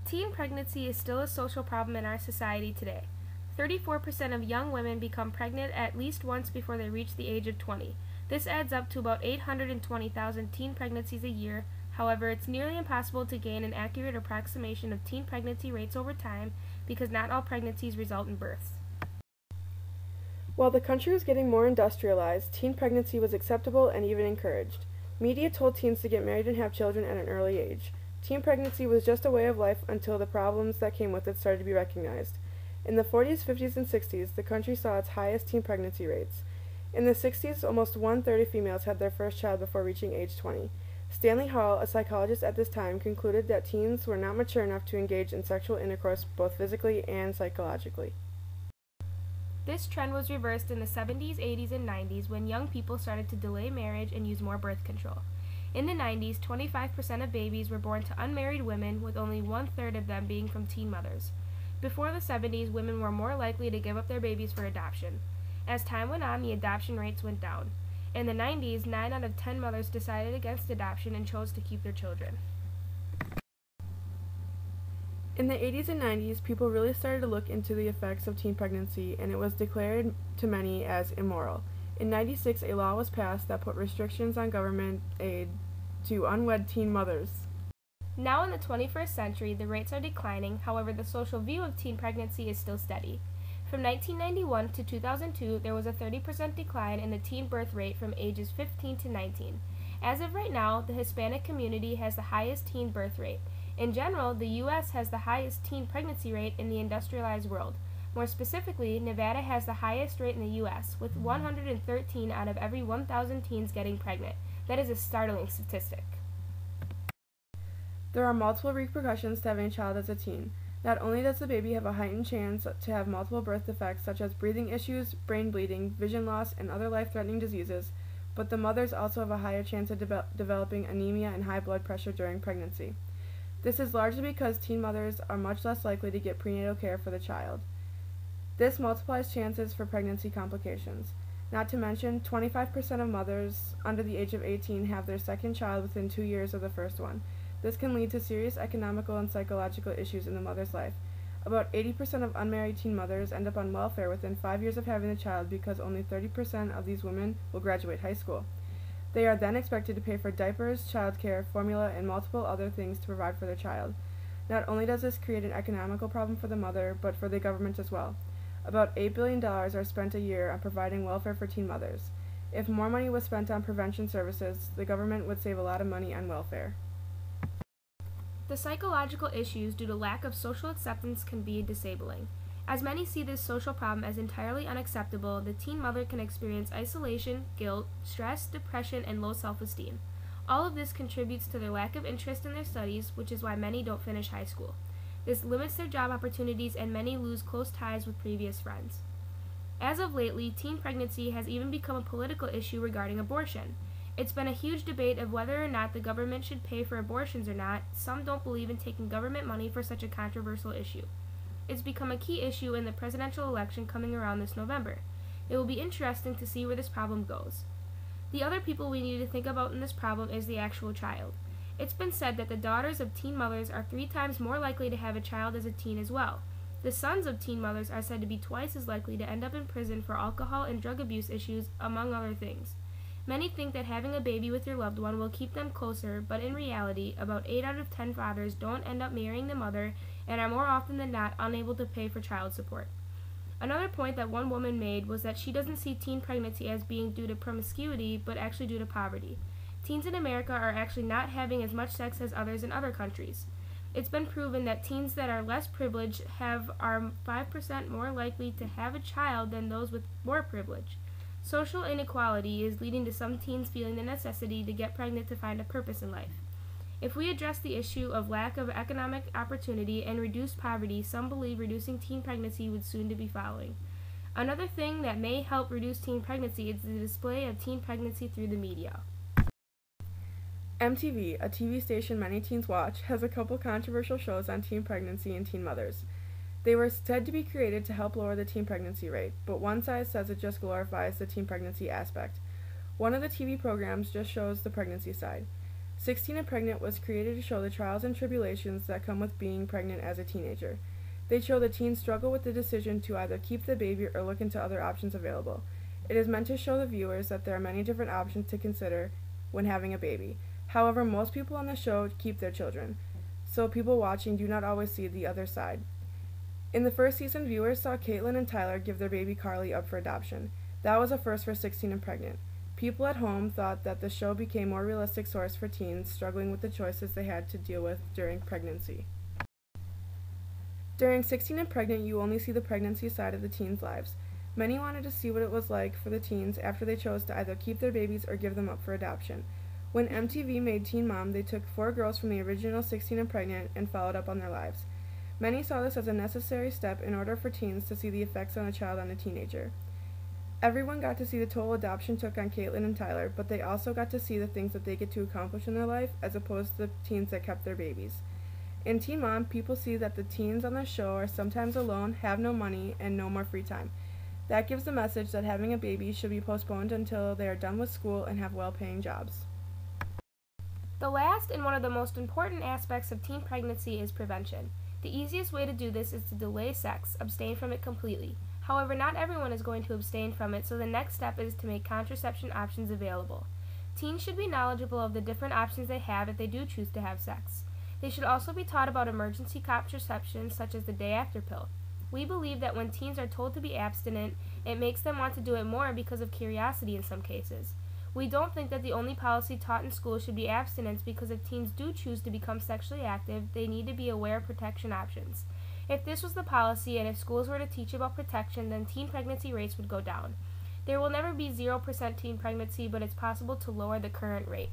Teen pregnancy is still a social problem in our society today. 34% of young women become pregnant at least once before they reach the age of 20. This adds up to about 820,000 teen pregnancies a year. However, it's nearly impossible to gain an accurate approximation of teen pregnancy rates over time because not all pregnancies result in births. While the country was getting more industrialized, teen pregnancy was acceptable and even encouraged. Media told teens to get married and have children at an early age. Teen pregnancy was just a way of life until the problems that came with it started to be recognized. In the 40s, 50s, and 60s, the country saw its highest teen pregnancy rates. In the 60s, almost 1/3 of females had their first child before reaching age 20. Stanley Hall, a psychologist at this time, concluded that teens were not mature enough to engage in sexual intercourse both physically and psychologically. This trend was reversed in the 70s, 80s, and 90s when young people started to delay marriage and use more birth control. In the 90s, 25% of babies were born to unmarried women, with only 1/3 of them being from teen mothers. Before the 70s, women were more likely to give up their babies for adoption. As time went on, the adoption rates went down. In the 90s, 9 out of 10 mothers decided against adoption and chose to keep their children. In the 80s and 90s, people really started to look into the effects of teen pregnancy, and it was declared to many as immoral. In 96, a law was passed that put restrictions on government aid to unwed teen mothers. Now in the 21st century, the rates are declining. However, the social view of teen pregnancy is still steady. From 1991 to 2002, there was a 30% decline in the teen birth rate from ages 15 to 19. As of right now, the Hispanic community has the highest teen birth rate. In general, the U.S. has the highest teen pregnancy rate in the industrialized world. More specifically, Nevada has the highest rate in the U.S., with 113 out of every 1,000 teens getting pregnant. That is a startling statistic. There are multiple repercussions to having a child as a teen. Not only does the baby have a heightened chance to have multiple birth defects such as breathing issues, brain bleeding, vision loss, and other life-threatening diseases, but the mothers also have a higher chance of developing anemia and high blood pressure during pregnancy. This is largely because teen mothers are much less likely to get prenatal care for the child. This multiplies chances for pregnancy complications. Not to mention, 25% of mothers under the age of 18 have their second child within 2 years of the first one. This can lead to serious economical and psychological issues in the mother's life. About 80% of unmarried teen mothers end up on welfare within 5 years of having a child because only 30% of these women will graduate high school. They are then expected to pay for diapers, childcare, formula, and multiple other things to provide for their child. Not only does this create an economical problem for the mother, but for the government as well. About $8 billion are spent a year on providing welfare for teen mothers. If more money was spent on prevention services, the government would save a lot of money on welfare. The psychological issues due to lack of social acceptance can be disabling. As many see this social problem as entirely unacceptable, the teen mother can experience isolation, guilt, stress, depression, and low self-esteem. All of this contributes to their lack of interest in their studies, which is why many don't finish high school. This limits their job opportunities, and many lose close ties with previous friends. As of lately, teen pregnancy has even become a political issue regarding abortion. It's been a huge debate of whether or not the government should pay for abortions or not. Some don't believe in taking government money for such a controversial issue. It's become a key issue in the presidential election coming around this November. It will be interesting to see where this problem goes. The other people we need to think about in this problem is the actual child. It's been said that the daughters of teen mothers are 3 times more likely to have a child as a teen as well. The sons of teen mothers are said to be twice as likely to end up in prison for alcohol and drug abuse issues, among other things. Many think that having a baby with your loved one will keep them closer, but in reality, about 8 out of 10 fathers don't end up marrying the mother and are more often than not unable to pay for child support. Another point that one woman made was that she doesn't see teen pregnancy as being due to promiscuity, but actually due to poverty. Teens in America are actually not having as much sex as others in other countries. It's been proven that teens that are less privileged are 5% more likely to have a child than those with more privilege. Social inequality is leading to some teens feeling the necessity to get pregnant to find a purpose in life. If we address the issue of lack of economic opportunity and reduce poverty, some believe reducing teen pregnancy would soon to be following. Another thing that may help reduce teen pregnancy is the display of teen pregnancy through the media. MTV, a TV station many teens watch, has a couple controversial shows on teen pregnancy and teen mothers. They were said to be created to help lower the teen pregnancy rate, but one side says it just glorifies the teen pregnancy aspect. One of the TV programs just shows the pregnancy side. 16 and Pregnant was created to show the trials and tribulations that come with being pregnant as a teenager. They show the teens struggle with the decision to either keep the baby or look into other options available. It is meant to show the viewers that there are many different options to consider when having a baby. However, most people on the show keep their children, so people watching do not always see the other side. In the first season, viewers saw Caitlin and Tyler give their baby Carly up for adoption. That was a first for 16 and Pregnant. People at home thought that the show became a more realistic source for teens struggling with the choices they had to deal with during pregnancy. During 16 and Pregnant, you only see the pregnancy side of the teens' lives. Many wanted to see what it was like for the teens after they chose to either keep their babies or give them up for adoption. When MTV made Teen Mom, they took 4 girls from the original 16 and Pregnant and followed up on their lives. Many saw this as a necessary step in order for teens to see the effects on a child on a teenager. Everyone got to see the toll adoption took on Caitlin and Tyler, but they also got to see the things that they get to accomplish in their life as opposed to the teens that kept their babies. In Teen Mom, people see that the teens on the show are sometimes alone, have no money, and no more free time. That gives the message that having a baby should be postponed until they are done with school and have well-paying jobs. The last and one of the most important aspects of teen pregnancy is prevention. The easiest way to do this is to delay sex, abstain from it completely. However, not everyone is going to abstain from it, so the next step is to make contraception options available. Teens should be knowledgeable of the different options they have if they do choose to have sex. They should also be taught about emergency contraception, such as the day-after pill. We believe that when teens are told to be abstinent, it makes them want to do it more because of curiosity in some cases. We don't think that the only policy taught in school should be abstinence because if teens do choose to become sexually active, they need to be aware of protection options. If this was the policy and if schools were to teach about protection, then teen pregnancy rates would go down. There will never be 0% teen pregnancy, but it's possible to lower the current rate.